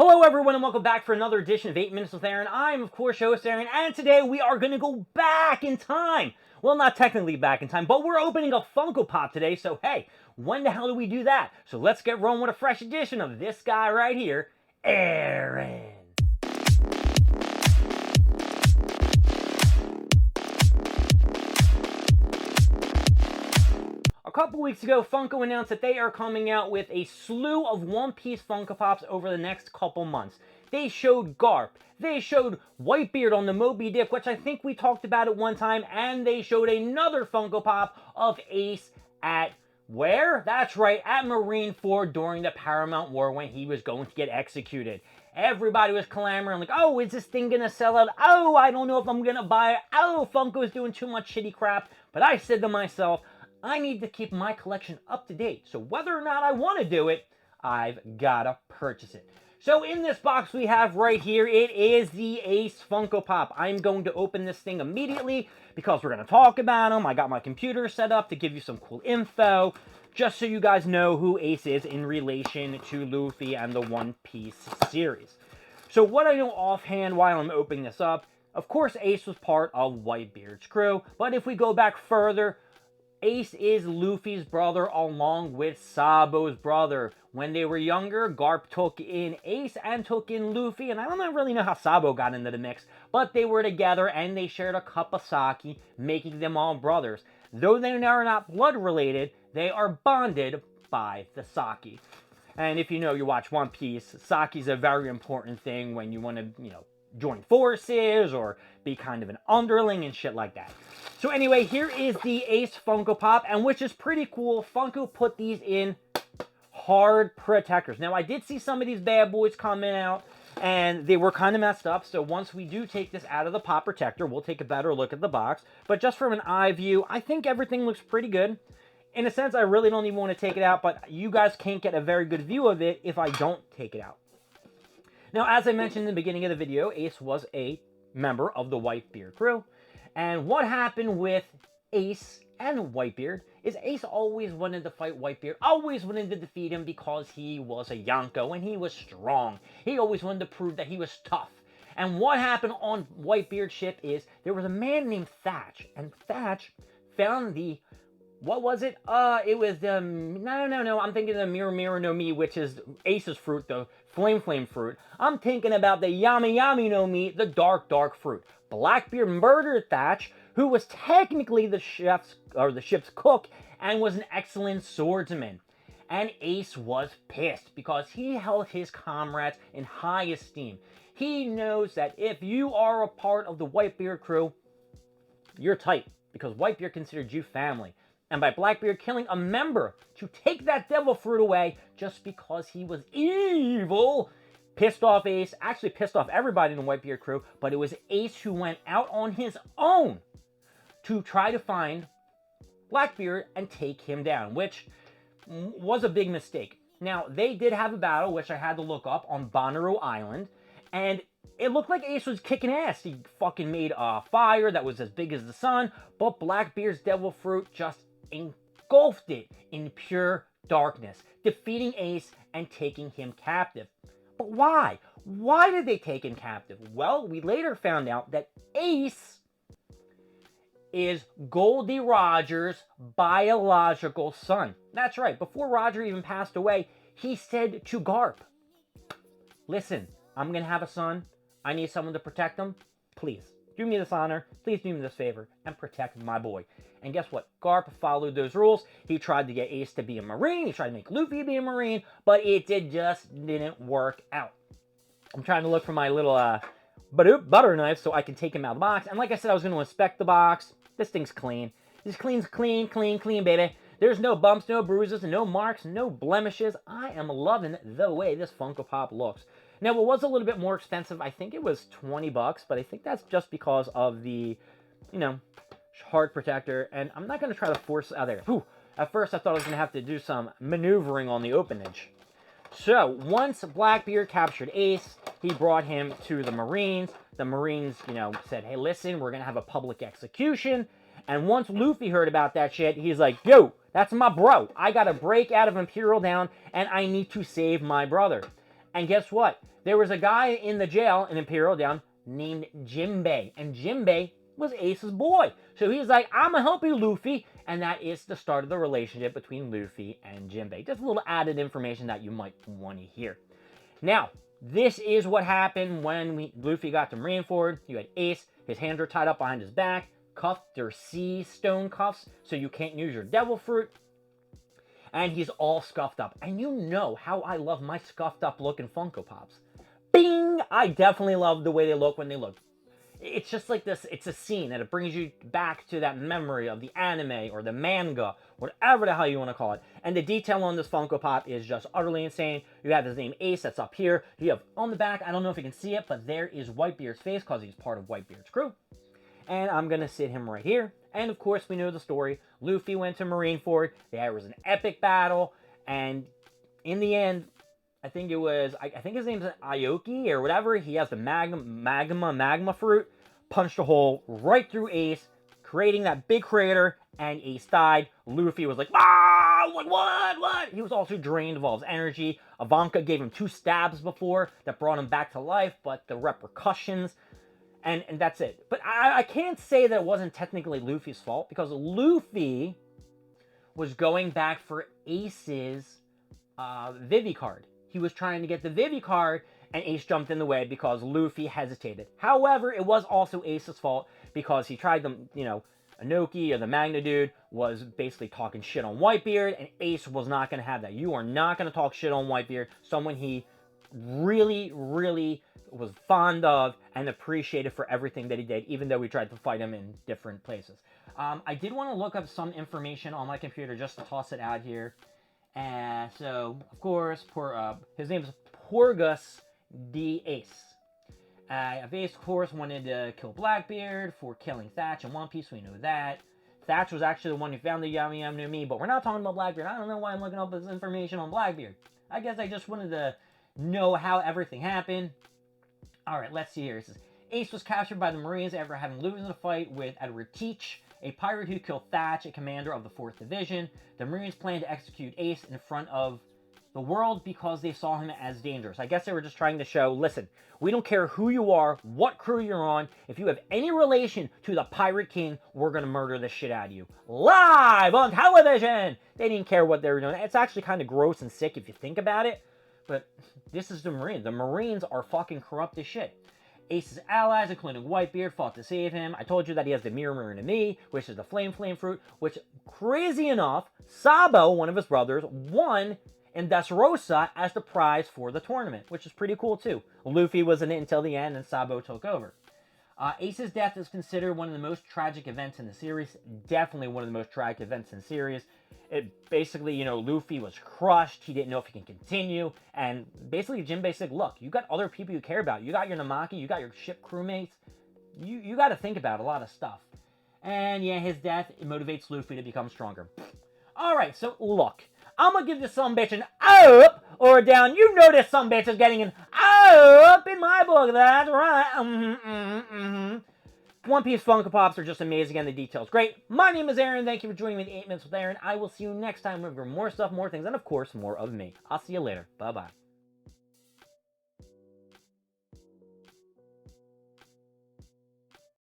Hello everyone and welcome back for another edition of 8 Minutes with Aaron. I'm of course your host Aaron, and today we are going to go back in time. Well, not technically back in time, but we're opening a Funko Pop today, so hey, when the hell do we do that? So let's get rolling with a fresh edition of this guy right here, Aaron. A couple weeks ago, Funko announced that they are coming out with a slew of one-piece Funko Pops over the next couple months. They showed Garp, they showed Whitebeard on the Moby Dick, which I think we talked about at one time, and they showed another Funko Pop of Ace at where? That's right, at Marineford during the Paramount War when he was going to get executed. Everybody was clamoring like, oh, is this thing gonna sell out? Oh, I don't know if I'm gonna buy it. Oh, Funko's doing too much shitty crap. But I said to myself, I need to keep my collection up to date. So whether or not I want to do it, I've got to purchase it. So in this box we have right here, it is the Ace Funko Pop. I'm going to open this thing immediately because we're going to talk about him. I got my computer set up to give you some cool info, just so you guys know who Ace is in relation to Luffy and the One Piece series. So what I know offhand while I'm opening this up, of course Ace was part of Whitebeard's crew, but if we go back further, Ace is Luffy's brother along with Sabo's brother. When they were younger, Garp took in Ace and took in Luffy, and I don't really know how Sabo got into the mix, but they were together and they shared a cup of sake, making them all brothers. Though they are not blood related, they are bonded by the sake. And if you watch One Piece, sake is a very important thing when you want to, join forces or be kind of an underling and shit like that. So anyway, here is the Ace Funko Pop, and which is pretty cool. Funko put these in hard protectors. Now, I did see some of these bad boys coming out, and they were kind of messed up. So once we do take this out of the pop protector, we'll take a better look at the box. But just from an eye view, I think everything looks pretty good. In a sense, I really don't even want to take it out, but you guys can't get a very good view of it if I don't take it out. Now, as I mentioned in the beginning of the video, Ace was a member of the Whitebeard crew. And what happened with Ace and Whitebeard is Ace always wanted to fight Whitebeard, always wanted to defeat him because he was a Yonko and he was strong. He always wanted to prove that he was tough. And what happened on Whitebeard's ship is there was a man named Thatch, and Thatch found the, what was it? It was the, no, I'm thinking of the Mera no Mi, which is Ace's fruit, the flame fruit. I'm thinking about the Yami no Mi, the dark fruit. Blackbeard murdered Thatch, who was technically the ship's cook and was an excellent swordsman. And Ace was pissed because he held his comrades in high esteem. He knows that if you are a part of the Whitebeard crew, you're tight because Whitebeard considered you family. And by Blackbeard killing a member to take that devil fruit away just because he was evil, pissed off Ace, actually pissed off everybody in the Whitebeard crew, but it was Ace who went out on his own to try to find Blackbeard and take him down, which was a big mistake. Now, they did have a battle, which I had to look up, on Bonnaroo Island, and it looked like Ace was kicking ass. He fucking made a fire that was as big as the sun, but Blackbeard's devil fruit just engulfed it in pure darkness, defeating Ace and taking him captive. But why? Why did they take him captive? Well, we later found out that Ace is Goldie Roger's biological son. That's right, before Roger even passed away, he said to Garp, listen, I'm going to have a son. I need someone to protect him. Please, do me this honor. Please do me this favor and protect my boy. And guess what? Garp followed those rules. He tried to get Ace to be a Marine. He tried to make Luffy be a Marine, but it just didn't work out. I'm trying to look for my little butter knife so I can take him out of the box. And like I said, I was going to inspect the box. This thing's clean. This clean's clean, baby. There's no bumps, no bruises, no marks, no blemishes. I am loving the way this Funko Pop looks. Now, it was a little bit more expensive. I think it was 20 bucks, but I think that's just because of the, hard protector, and I'm not going to try to force out there. Whew. At first, I thought I was going to have to do some maneuvering on the openage. So, once Blackbeard captured Ace, he brought him to the Marines. The Marines, said, hey, listen, we're going to have a public execution. And once Luffy heard about that shit, he's like, yo, that's my bro. I got to break out of Imperial Down, and I need to save my brother. And guess what? There was a guy in the jail in Imperial Down named Jinbei. And Jinbei was Ace's boy. So he's like, I'm going to help you, Luffy. And that is the start of the relationship between Luffy and Jinbei. Just a little added information that you might want to hear. Now, this is what happened when Luffy got to Marineford. You had Ace. His hands were tied up behind his back. Cuffed. They're sea stone cuffs, so you can't use your devil fruit. And he's all scuffed up. And you know how I love my scuffed up looking Funko Pops. Bing! I definitely love the way they look when they look. It's just like this, it's a scene, and it brings you back to that memory of the anime or the manga, whatever the hell you want to call it. And the detail on this Funko Pop is just utterly insane. You have his name Ace, that's up here. You have on the back, I don't know if you can see it, but there is Whitebeard's face because he's part of Whitebeard's crew. And I'm going to sit him right here. And of course, we know the story. Luffy went to Marineford. There was an epic battle. And in the end, I think it was, I think his name's Aoki or whatever. He has the magma fruit. Punched a hole right through Ace, creating that big crater. And Ace died. Luffy was like, ah! Like, what? He was also drained of all his energy. Ivanka gave him 2 stabs before that brought him back to life. But the repercussions... And that's it. But I can't say that it wasn't technically Luffy's fault, because Luffy was going back for Ace's Vivi card. He was trying to get the Vivi card, and Ace jumped in the way because Luffy hesitated. However, it was also Ace's fault because he tried to, you know, Inoki or the Magna dude was basically talking shit on Whitebeard, and Ace was not going to have that. You are not going to talk shit on Whitebeard, someone he really, really was fond of and appreciated for everything that he did, even though we tried to fight him in different places. I did want to look up some information on my computer just to toss it out here. So, of course, his name is Portgas the Ace. Ace, of course, wanted to kill Blackbeard for killing Thatch in One Piece. We know that. Thatch was actually the one who found the Yami Yam no Mi, but we're not talking about Blackbeard. I don't know why I'm looking up this information on Blackbeard. I guess I just wanted to know how everything happened. Alright, let's see here. It says, Ace was captured by the Marines after having losing a fight with Edward Teach, a pirate who killed Thatch, a commander of the 4th Division. The Marines planned to execute Ace in front of the world because they saw him as dangerous. I guess they were just trying to show, listen, we don't care who you are, what crew you're on. If you have any relation to the Pirate King, we're going to murder the shit out of you. Live on television! They didn't care what they were doing. It's actually kind of gross and sick if you think about it. But this is the Marines. The Marines are fucking corrupt as shit. Ace's allies, including Whitebeard, fought to save him. I told you that he has the Mirror no Mi, which is the Flame fruit, which, crazy enough, Sabo, one of his brothers, won in Dressrosa as the prize for the tournament, which is pretty cool too. Luffy was in it until the end, and Sabo took over. Ace's death is considered one of the most tragic events in the series. Definitely one of the most tragic events in the series. It basically, you know, Luffy was crushed. He didn't know if he can continue. And basically, Jinbei said, look, you got other people you care about. You got your Namaki. You got your ship crewmates. You got to think about a lot of stuff. And yeah, his death motivates Luffy to become stronger. All right, so look. I'm going to give this sumbitch an up or a down. You know this sumbitch is getting an up in my book. That's right. One Piece Funko Pops are just amazing and the details great. My name is Aaron. Thank you for joining me in 8 Minutes with Aaron. I will see you next time with more stuff, more things, and of course, more of me. I'll see you later. Bye-bye.